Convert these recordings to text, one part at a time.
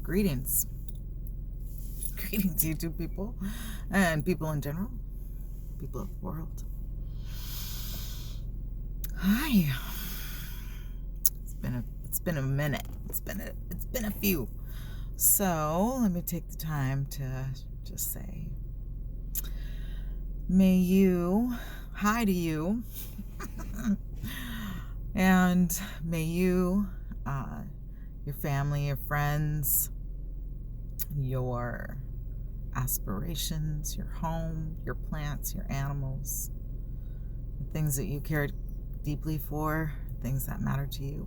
Greetings. Greetings, YouTube people, and people in general, people of the world. Hi. It's been a minute. It's been a few. So let me take the time to just say, hi to you, and may you, your family, your friends, your aspirations, your home, your plants, your animals, the things that you care deeply for, things that matter to you,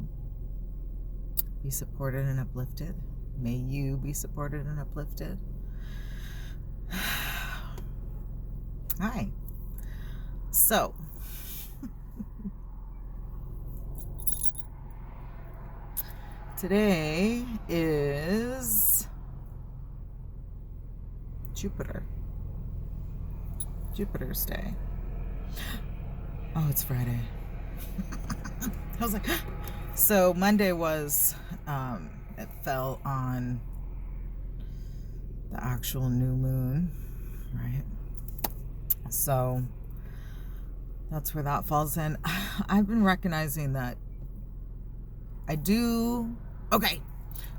be supported and uplifted. May you be supported and uplifted. Hi. So, today is Jupiter's Day. Oh, it's Friday. I was like, so Monday was, it fell on the actual new moon, right? So that's where that falls in. I've been recognizing that okay,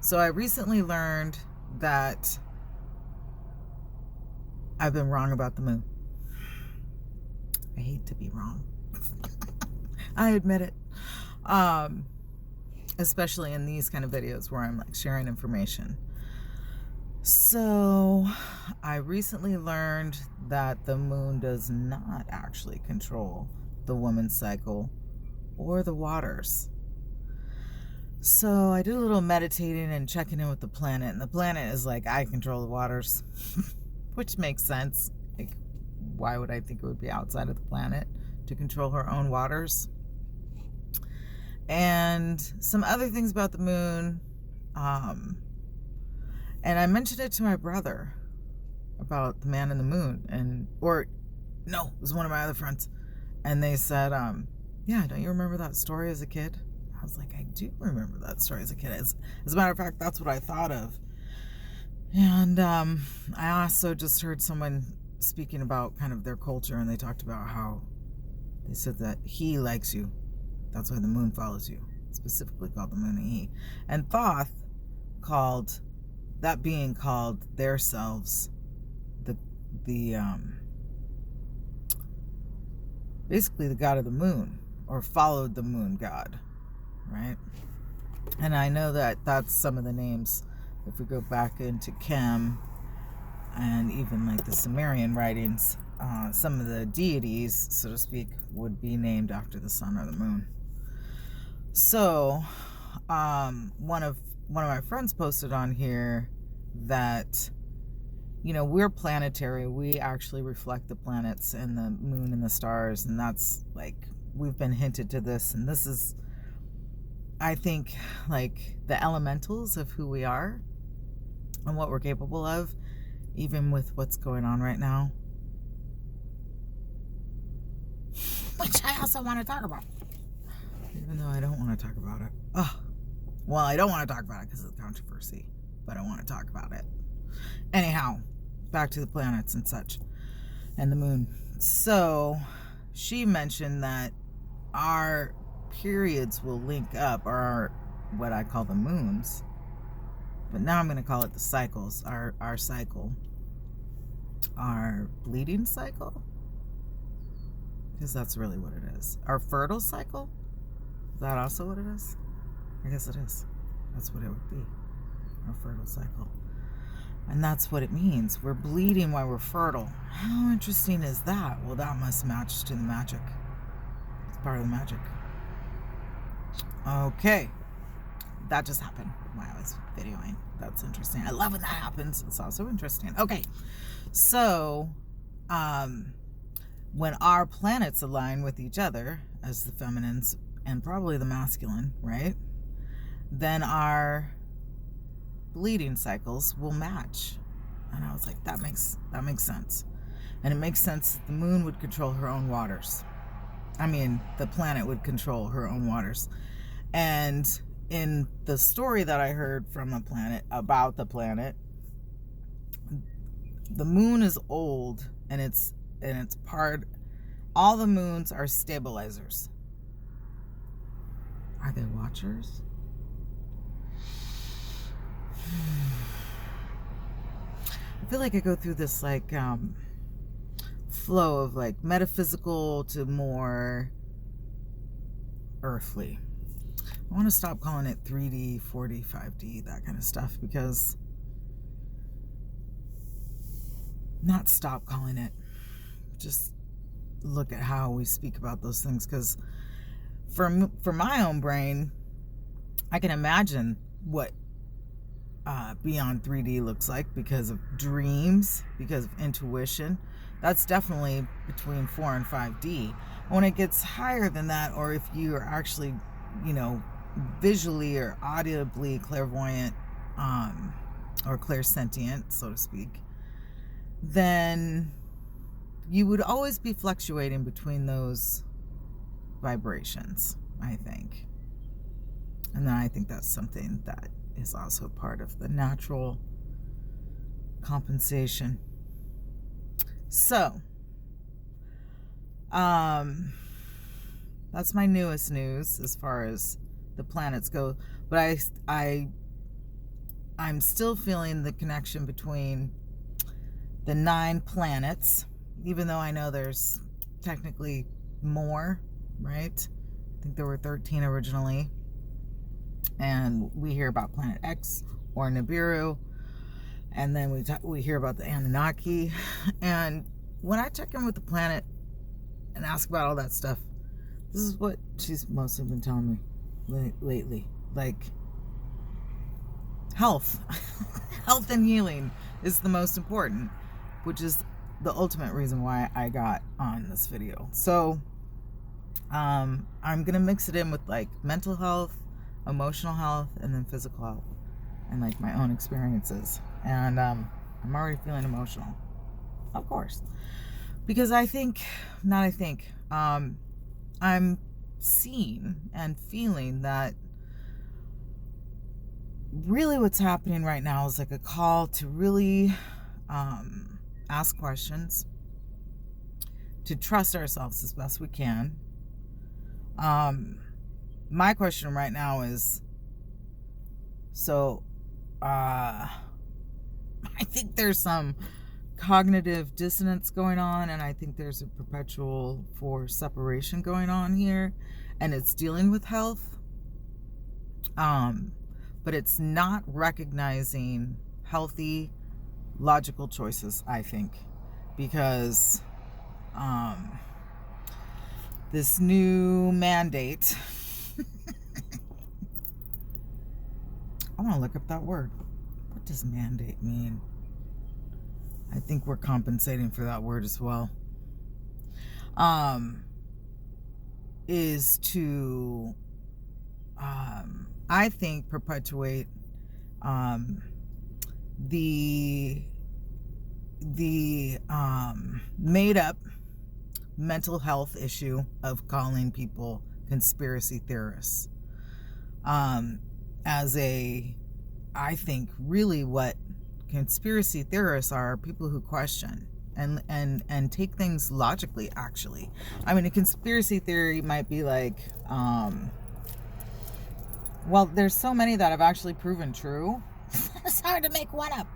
so I recently learned that I've been wrong about the moon. I hate to be wrong. I admit it. Especially in these kind of videos where I'm like sharing information. So I recently learned that the moon does not actually control the woman's cycle or the waters. So I did a little meditating and checking in with the planet, and the planet is like, I control the waters, which makes sense. Like, why would I think it would be outside of the planet to control her own waters? And some other things about the moon. And I mentioned it to my brother about the man in the moon, it was one of my other friends. And they said, yeah, don't you remember that story as a kid? I was like, I do remember that story as a kid. As a matter of fact, that's what I thought of. And I also just heard someone speaking about kind of their culture, and they talked about how they said that he likes you. That's why the moon follows you. Specifically called the moon and he. And Thoth called that being called their selves basically the god of the moon, or followed the moon god, right? And I know that that's some of the names. If we go back into Chem and even like the Sumerian writings, some of the deities, so to speak, would be named after the sun or the moon. So one of my friends posted on here that, we're planetary. We actually reflect the planets and the moon and the stars, and that's like, we've been hinted to this, and this is, I think, like the elementals of who we are and what we're capable of, even with what's going on right now, which I also want to talk about, even though I don't want to talk about it. I don't want to talk about it because of the controversy, but I want to talk about it. Anyhow, back to the planets and such, and the moon. So she mentioned that our periods will link up, or what I call the moons, but now I'm going to call it the cycles. Our cycle, our bleeding cycle, because that's really what it is. Our fertile cycle, is that also what it is? I guess it is. That's what it would be, our fertile cycle. And that's what it means. We're bleeding while we're fertile. How interesting is that? Well, that must match to the magic. It's part of the magic. Okay. That just happened while I was videoing. That's interesting. I love when that happens. It's also interesting. Okay. So, when our planets align with each other as the feminines and probably the masculine, right? Then our bleeding cycles will match. And I was like, that makes sense. And it makes sense that the moon would control her own waters. I mean, the planet would control her own waters. And in the story that I heard from a planet, about the planet, the moon is old, and it's part, all the moons are stabilizers. Are they watchers? I feel like I go through this like flow of like metaphysical to more earthly. I want to stop calling it 3D, 4D, 5D, that kind of stuff, because not stop calling it, just look at how we speak about those things, because for my own brain, I can imagine what beyond 3D looks like, because of dreams, because of intuition. That's definitely between 4 and 5D. When it gets higher than that, or if you are actually, visually or audibly clairvoyant, or clairsentient, so to speak, then you would always be fluctuating between those vibrations, I think. And then I think that's something that is also part of the natural compensation. So, that's my newest news as far as the planets go. But I'm still feeling the connection between the 9 planets, even though I know there's technically more, right? I think there were 13 originally. And we hear about Planet X or Nibiru, and then we hear about the Anunnaki. And when I check in with the planet and ask about all that stuff, this is what she's mostly been telling me lately. Like, health. Health and healing is the most important, which is the ultimate reason why I got on this video. So I'm gonna mix it in with like mental health, emotional health, and then physical health, and like my own experiences. And I'm already feeling emotional, of course, because I'm seeing and feeling that really what's happening right now is like a call to really ask questions, to trust ourselves as best we can. My question right now is, so I think there's some cognitive dissonance going on, and I think there's a perpetual for separation going on here, and it's dealing with health, but it's not recognizing healthy, logical choices, I think, because this new mandate, I want to look up that word. What does mandate mean? I think we're compensating for that word as well. Is to, I think, perpetuate the made up mental health issue of calling people conspiracy theorists. I think really what conspiracy theorists are people who question and take things logically, actually. I mean, a conspiracy theory might be like, well, there's so many that have actually proven true. It's hard to make one up.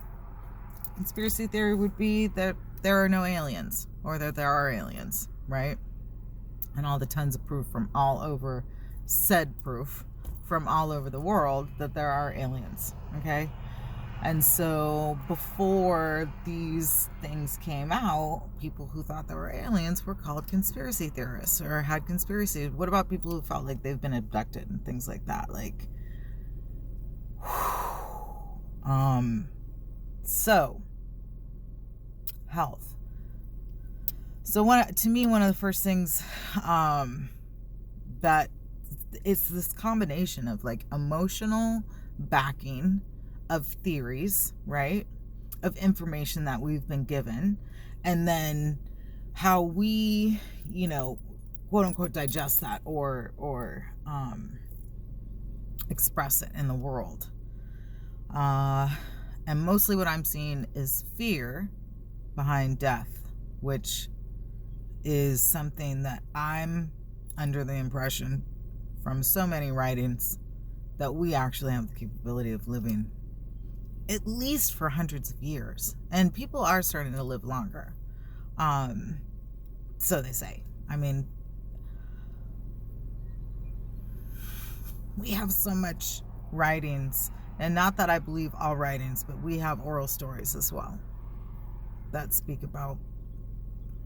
Conspiracy theory would be that there are no aliens, or that there are aliens, right? And all the tons of proof from all over, said proof from all over the world that there are aliens, okay? And so before these things came out, people who thought there were aliens were called conspiracy theorists or had conspiracy. What about people who felt like they've been abducted and things like that? Like, so health. So to me, one of the first things that it's this combination of like emotional backing of theories, right? Of information that we've been given, and then how we, quote unquote, digest that or express it in the world. And mostly what I'm seeing is fear behind death, which is something that I'm under the impression from so many writings that we actually have the capability of living at least for hundreds of years. And people are starting to live longer. So they say. I mean, we have so much writings, and not that I believe all writings, but we have oral stories as well that speak about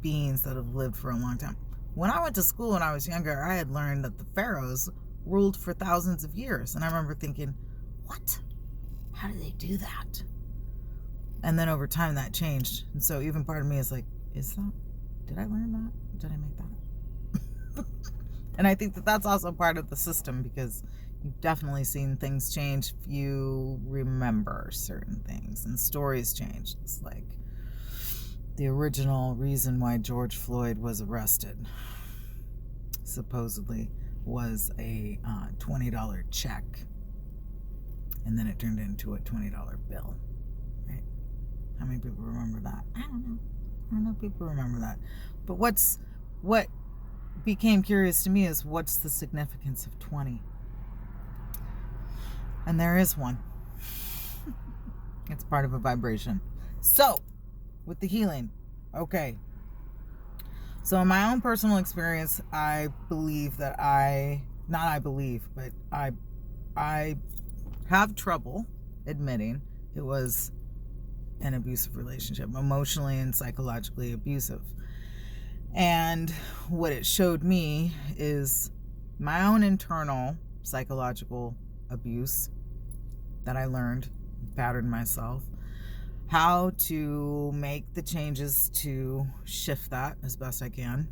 beings that have lived for a long time. When I went to school when I was younger, I had learned that the pharaohs ruled for thousands of years. And I remember thinking, what? How do they do that? And then over time that changed. And so even part of me is like, did I learn that? Did I make that up? And I think that that's also part of the system, because you've definitely seen things change if you remember certain things, and stories change. It's like the original reason why George Floyd was arrested supposedly was a $20 check, and then it turned into a $20 bill, right? How many people remember that? I don't know if people remember that. But what became curious to me is, what's the significance of 20? And there is one. It's part of a vibration. So, with the healing, okay. So in my own personal experience, I believe that I have trouble admitting it was an abusive relationship, emotionally and psychologically abusive. And what it showed me is my own internal psychological abuse that I learned, patterned myself, how to make the changes to shift that as best I can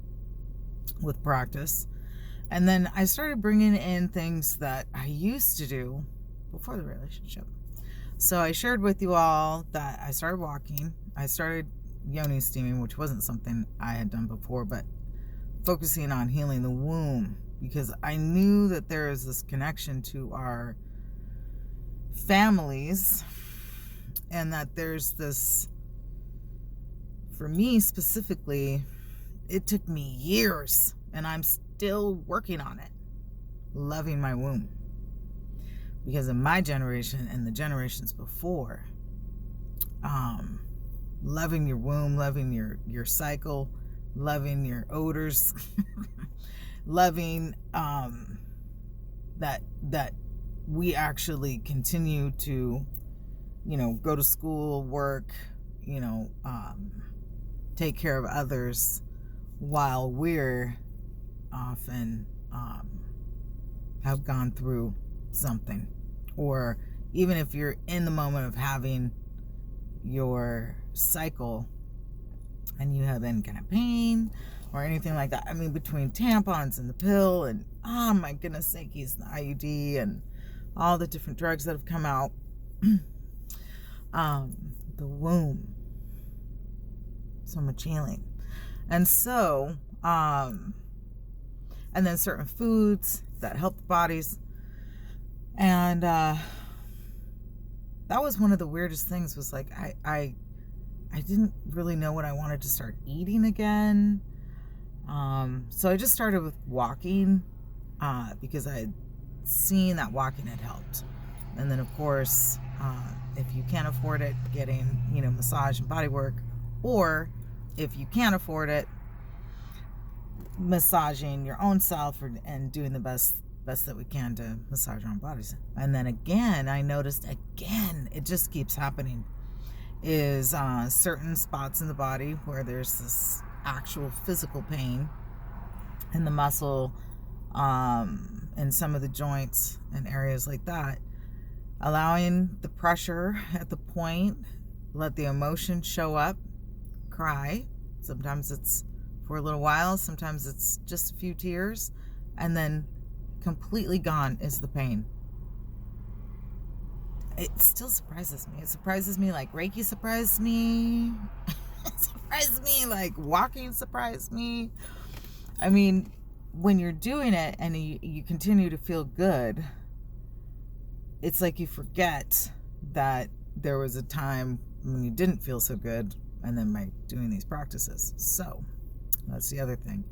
with practice. And then I started bringing in things that I used to do before the relationship. So I shared with you all that I started walking. I started yoni steaming, which wasn't something I had done before, but focusing on healing the womb, because I knew that there is this connection to our families, and that there's this, for me specifically, it took me years, and I'm still working on it, loving my womb. Because in my generation and the generations before, loving your womb, loving your cycle, loving your odors, loving that we actually continue to, go to school, work, take care of others while we're often have gone through something. Or even if you're in the moment of having your cycle and you have any kind of pain or anything like that. I mean, between tampons and the pill and, oh my goodness sakes, the IUD and all the different drugs that have come out, the womb, so much healing. And so, and then certain foods that help the bodies. And that was one of the weirdest things, was like I didn't really know what I wanted to start eating again. So I just started with walking because I had seen that walking had helped. And then, of course, if you can't afford it, getting, massage and body work. Or if you can't afford it, massaging your own self and doing the best that we can to massage our own bodies. And then again, I noticed it just keeps happening, is certain spots in the body where there's this actual physical pain in the muscle, and some of the joints and areas like that, allowing the pressure at the point, let the emotion show up, cry. Sometimes it's for a little while, sometimes it's just a few tears, and then completely gone is the pain. It still surprises me. It surprises me like Reiki surprised me. It surprised me like walking surprised me. I mean, when you're doing it and you continue to feel good, it's like you forget that there was a time when you didn't feel so good, and then by doing these practices. So that's the other thing.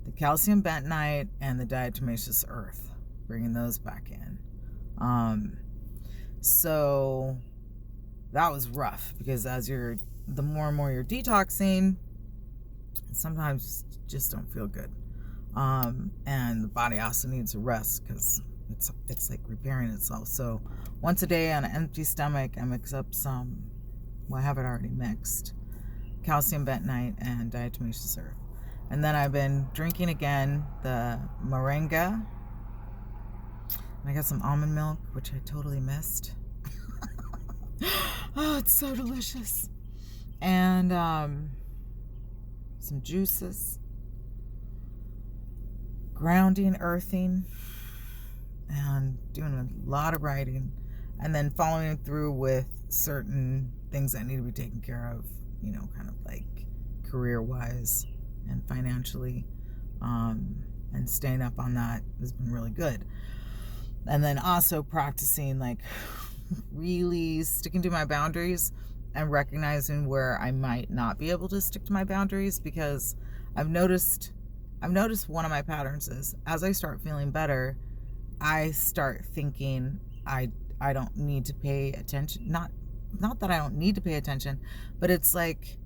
The calcium bentonite and the diatomaceous earth, bringing those back in. So that was rough, because the more and more you're detoxing, sometimes you just don't feel good. And the body also needs a rest, because it's like repairing itself. So once a day on an empty stomach, I mix up some, well, I have it already mixed, calcium bentonite and diatomaceous earth. And then I've been drinking again the moringa. I got some almond milk, which I totally missed. Oh, it's so delicious. And some juices, grounding, earthing, and doing a lot of writing, and then following through with certain things that need to be taken care of, kind of like career-wise and financially, and staying up on that has been really good. And then also practicing, like, really sticking to my boundaries and recognizing where I might not be able to stick to my boundaries, because I've noticed one of my patterns is, as I start feeling better, I start thinking I don't need to pay attention. Not that I don't need to pay attention, but it's like,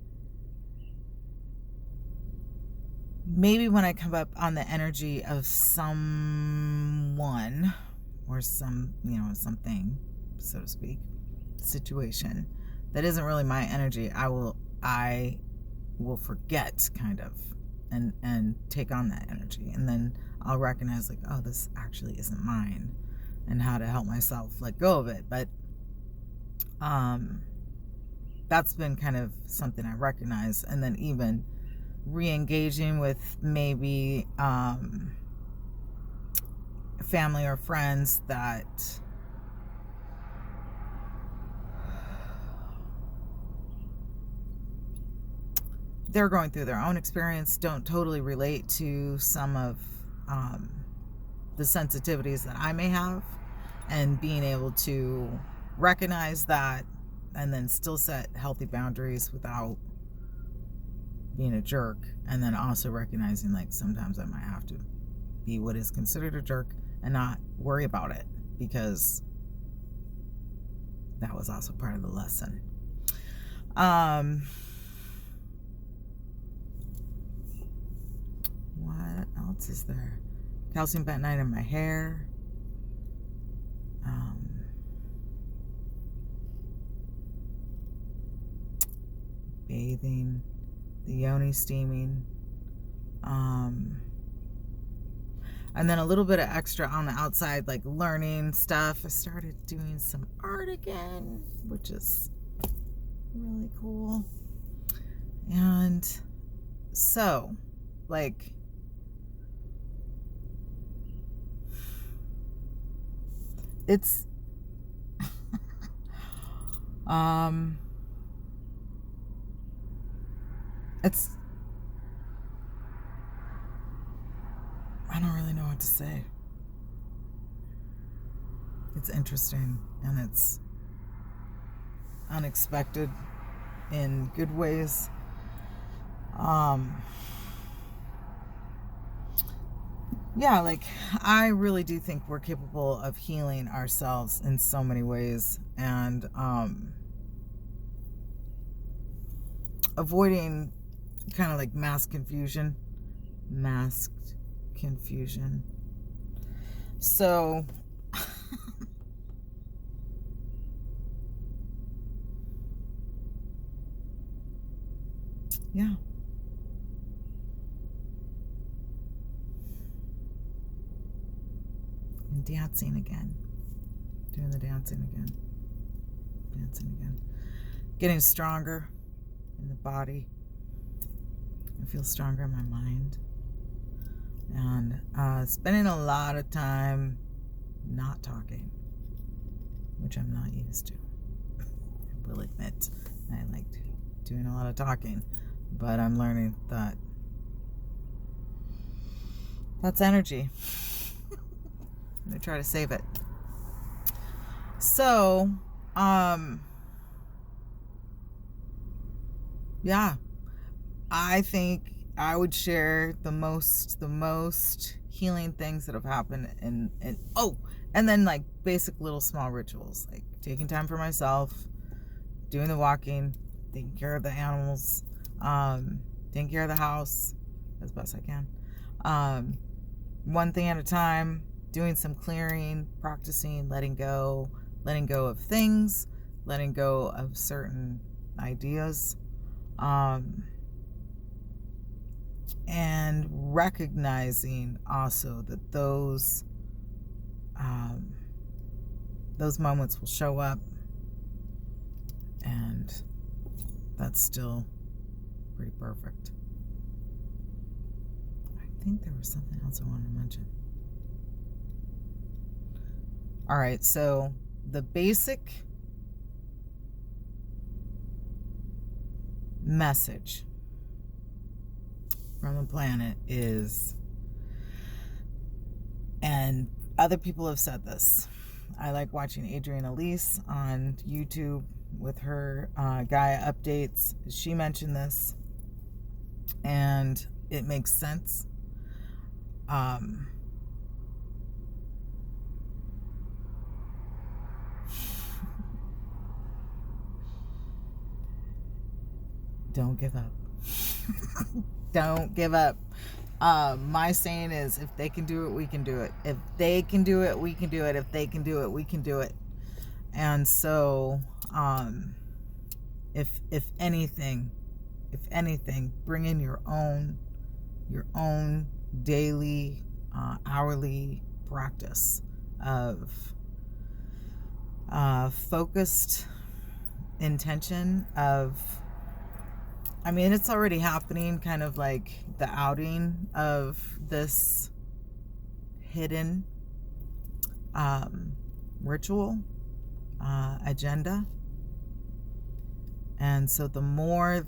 maybe when I come up on the energy of someone or something, so to speak, situation that isn't really my energy, I will forget, kind of, and take on that energy, and then I'll recognize, like, oh, this actually isn't mine, and how to help myself let go of it. But that's been kind of something I recognize. And then even re-engaging with maybe family or friends that they're going through their own experience, don't totally relate to some of the sensitivities that I may have, and being able to recognize that and then still set healthy boundaries without being a jerk. And then also recognizing, like, sometimes I might have to be what is considered a jerk and not worry about it, because that was also part of the lesson. What else is there? Calcium bentonite in my hair. Bathing, the yoni steaming, and then a little bit of extra on the outside, like learning stuff. I started doing some art again, which is really cool. And so, like, it's I don't really know what to say. It's interesting, and it's unexpected in good ways. Yeah, like, I really do think we're capable of healing ourselves in so many ways, and avoiding kind of like masked confusion. So yeah. And dancing again. Doing the dancing again. Getting stronger in the body. I feel stronger in my mind. And spending a lot of time not talking, which I'm not used to. I will admit, I like doing a lot of talking, but I'm learning that that's energy. I'm gonna try to save it. So, yeah, I think I would share the most healing things that have happened and then like basic little small rituals, like taking time for myself, doing the walking, taking care of the animals, taking care of the house as best I can, one thing at a time, doing some clearing, practicing letting go of things, letting go of certain ideas, and recognizing also that those moments will show up, and that's still pretty perfect. I think there was something else I wanted to mention. All right, so the basic message from the planet is, and other people have said this, I like watching Adrienne Elise on YouTube with her Gaia updates. She mentioned this, and it makes sense. Don't give up. Don't give up. My saying is, if they can do it, we can do it. If they can do it, we can do it. If they can do it, we can do it. And so, if anything, bring in your own daily, hourly practice of focused intention of, I mean, it's already happening, kind of like the outing of this hidden ritual agenda. And so the more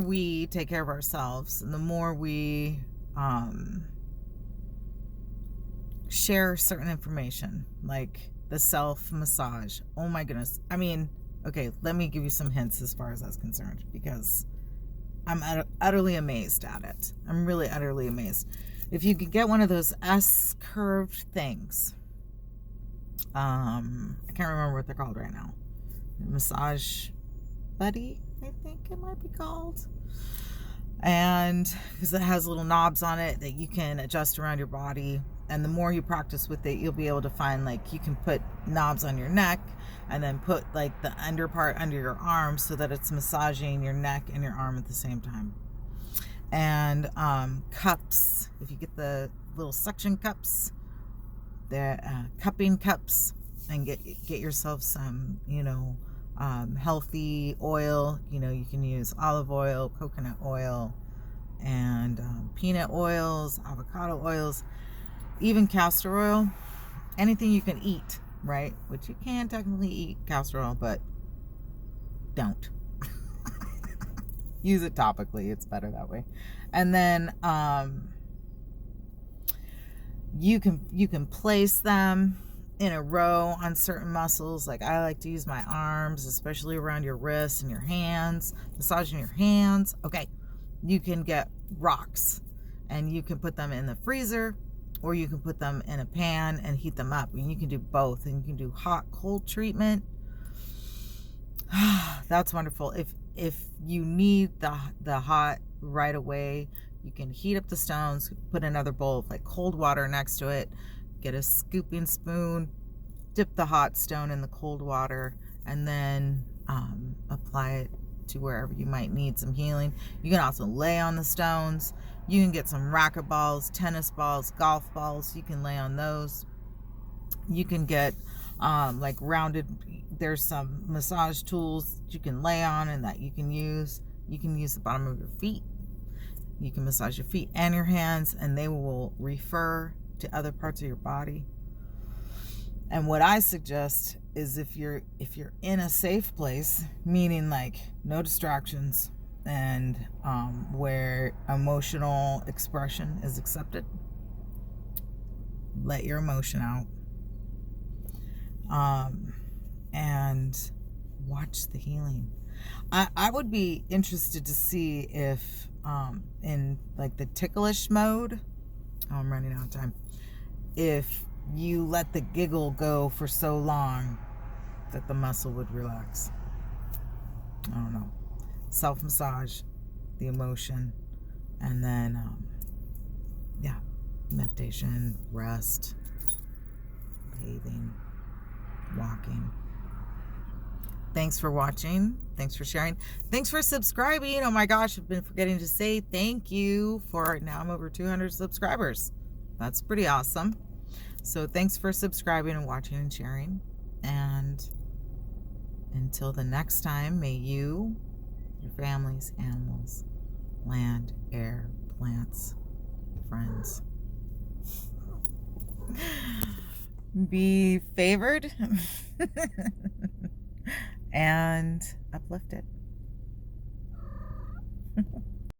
we take care of ourselves, and the more we share certain information, like the self massage. Oh my goodness. I mean, okay, let me give you some hints as far as that's concerned, because I'm utterly amazed at it. I'm really utterly amazed. If you could get one of those S-curved things, I can't remember what they're called right now. Massage Buddy, I think it might be called. And because it has little knobs on it that you can adjust around your body. And the more you practice with it, you'll be able to find, like, you can put knobs on your neck and then put like the under part under your arm so that it's massaging your neck and your arm at the same time. And cups, if you get the little suction cups, the cupping cups, and get yourself some, healthy oil. You can use olive oil, coconut oil, and peanut oils, avocado oils, even castor oil, anything you can eat, right? Which you can technically eat castor oil, but don't. Use it topically, it's better that way. And then you can place them in a row on certain muscles. Like, I like to use my arms, especially around your wrists and your hands, massaging your hands. Okay, you can get rocks and you can put them in the freezer, or you can put them in a pan and heat them up. And you can do both, and you can do hot cold treatment. That's wonderful. If you need the hot right away, you can heat up the stones, put another bowl of like cold water next to it, get a scooping spoon, dip the hot stone in the cold water, and then apply it to wherever you might need some healing. You can also lay on the stones. You can get some racket balls, tennis balls, golf balls. You can lay on those. You can get like rounded, there's some massage tools that you can lay on and that you can use. You can use the bottom of your feet. You can massage your feet and your hands, and they will refer to other parts of your body. And what I suggest is, if you're in a safe place, meaning like no distractions, and where emotional expression is accepted, let your emotion out. and watch the healing. I would be interested to see if in like the ticklish mode, oh, I'm running out of time, if you let the giggle go for so long that the muscle would relax. I don't know. Self-massage, the emotion, and then yeah, meditation, rest, bathing, walking. Thanks for watching. Thanks for sharing. Thanks for subscribing. Oh my gosh, I've been forgetting to say thank you for, now I'm over 200 subscribers. That's pretty awesome. So thanks for subscribing and watching and sharing. And until the next time, may you, your families, animals, land, air, plants, friends, be favored and uplifted.